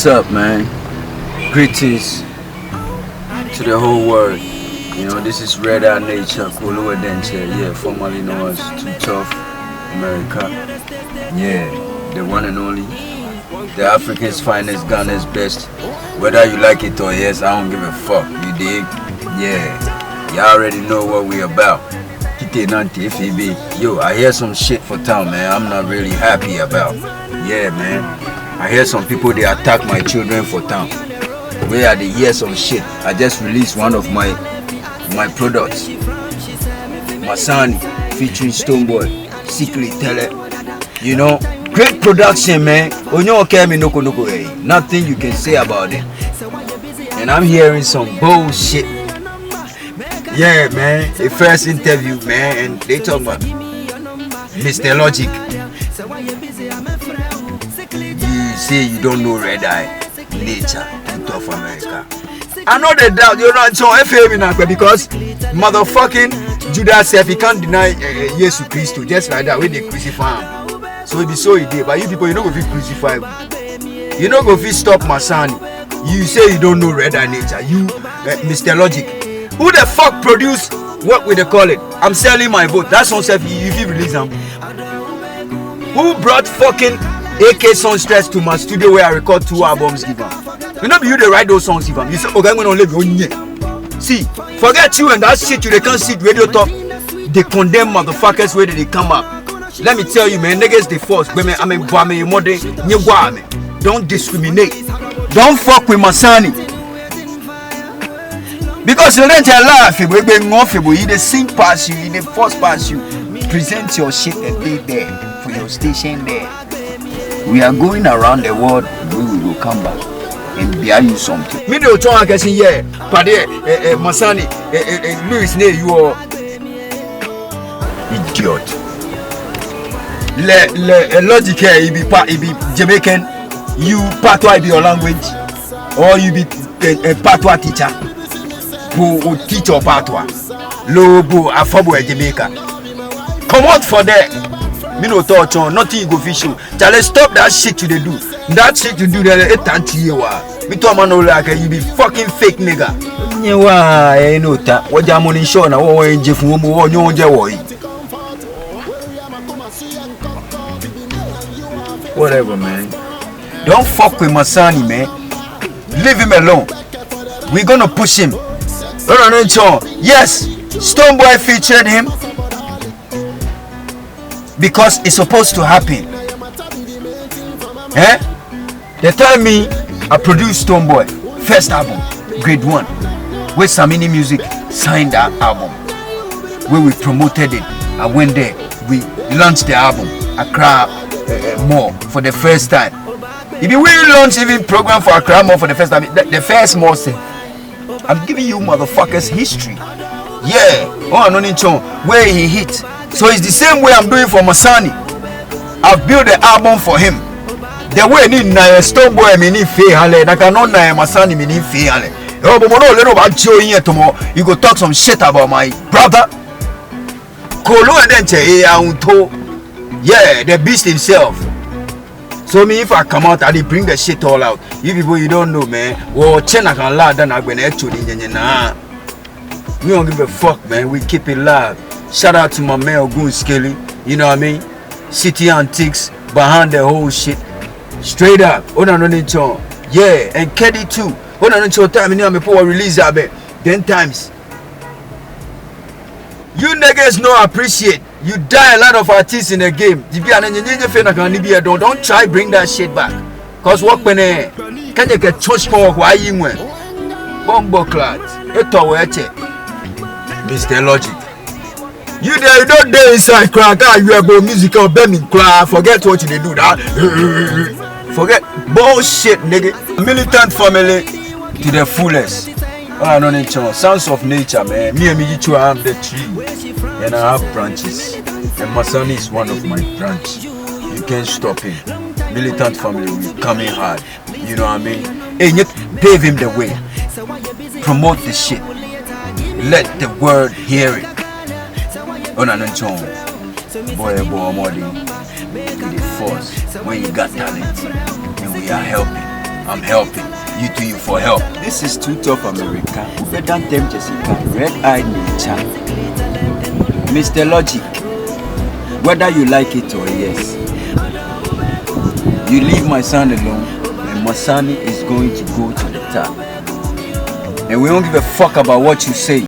What's up, man? Greetings to the whole world. You know, this is Redeye Nature, Kolo Denture, yeah, formerly known as 2TOFF'S America. Yeah, the one and only, the African's finest, Ghana's best. Whether you like it or yes, I don't give a fuck. You dig? Yeah, you already know what we about. Yo, I hear some shit for town, man. I'm not really happy about. Yeah, man. I hear some people they attack my children for town. Where they hear some shit. I just released one of my products. Masaany featuring Stoneboy, Secretly Tele. You know, great production, man. Nothing you can say about it. And I'm hearing some bullshit. Yeah, man. The first interview, man, and they talk about Mr. Logic. You say you don't know Redeye, Nature, 2TOFF'S America. I know the doubt you're not so FM now because motherfucking Judas said he can't deny Jesus Christ just like that when they crucify him. So it be so it did, but you people you know go fit crucify him. You know go fit stop Masaany. You say you don't know Redeye Nature. You Mr. Logic. Who the fuck produced what we they call it? I'm selling my vote. That's on self if you release them. Who brought fucking AK Songstress to my studio where I record 2 albums give them? You know you they write those songs give them. You say okay I'm gonna live on. See, forget you and that shit you they can't sit radio talk. They condemn motherfuckers where they come up. Let me tell you man, niggas they force. Don't discriminate. Don't fuck with Masaany. Because you don't laugh, you they sing past you, they force past you. Present your shit and they there for your station there. We are going around the world, we will come back and bear you something. Me no talk I say yeah, but Masaany, Louis ne you are idiot. Le logic here, you be Jamaican, you patois be your language, or you be a patois teacher. Who teach your patois? Lobo, Afabo, Jamaica. Come out for that. Me no touch on nothing you go fish you. Chale stop that shit you they do. That shit you do there 8 years. Me to man like you be fucking fake nigga. Nyewa eh no ta. What ya money show na wo enje fun mo wo nyo je wo yi. Whatever man. Don't fuck with Masaany man. Leave him alone. We're gonna push him. Yes, Stoneboy featured him because it's supposed to happen. They tell me I produced Stoneboy first album, grade 1, with Masaany Music signed that album. Where we promoted it, I went there, we launched the album, Accra More for the first time. If we launch even program for Accra More for the first time, the first more say. I'm giving you motherfuckers history. Yeah. Oh, no need to where he hit. So it's the same way I'm doing for Masaany. I've built the album for him. The way need na Stoneboy me need fe hale. Na cannot na Masaany me need fe hale. Oh, but no little about you here tomorrow. You go talk some shit about my brother. Kolo Denture yeah, the beast himself. So me if I come out I bring the shit all out. You people you don't know man. Oh Chena can lie than I when actually nah. We don't give a fuck man. We keep it live. Shout out to my man Ogun Skelly. You know what I mean? City Antiques behind the whole shit. Straight up. Yeah, and Keddy too. Time in before release that 10 times. You niggas know appreciate. You die a lot of artists in the game. Don't try bring that shit back. Cause what when can you get church for why you went? Bombo clad. Mr. Logic. You there, you don't dare inside crack. You are about musical bending crack. Forget what you do that. Forget bullshit, nigga. Militant family to the fullest. I don't need to. Sounds of nature, man. Me and me, I am the tree. And I have branches. And Masaany is one of my branches. You can't stop him. Militant family will come in hard. You know what I mean? And you pave him the way. Promote the shit. Let the world hear it. Boy, with the force when you got talent. And we are helping. I'm helping. You do you for help. This is Too Tough America. Ubedan Tem Jessica, Redeye Nature. Mr. Logic. Whether you like it or yes, you leave my son alone, and Masaany is going to go to the top. And we don't give a fuck about what you say.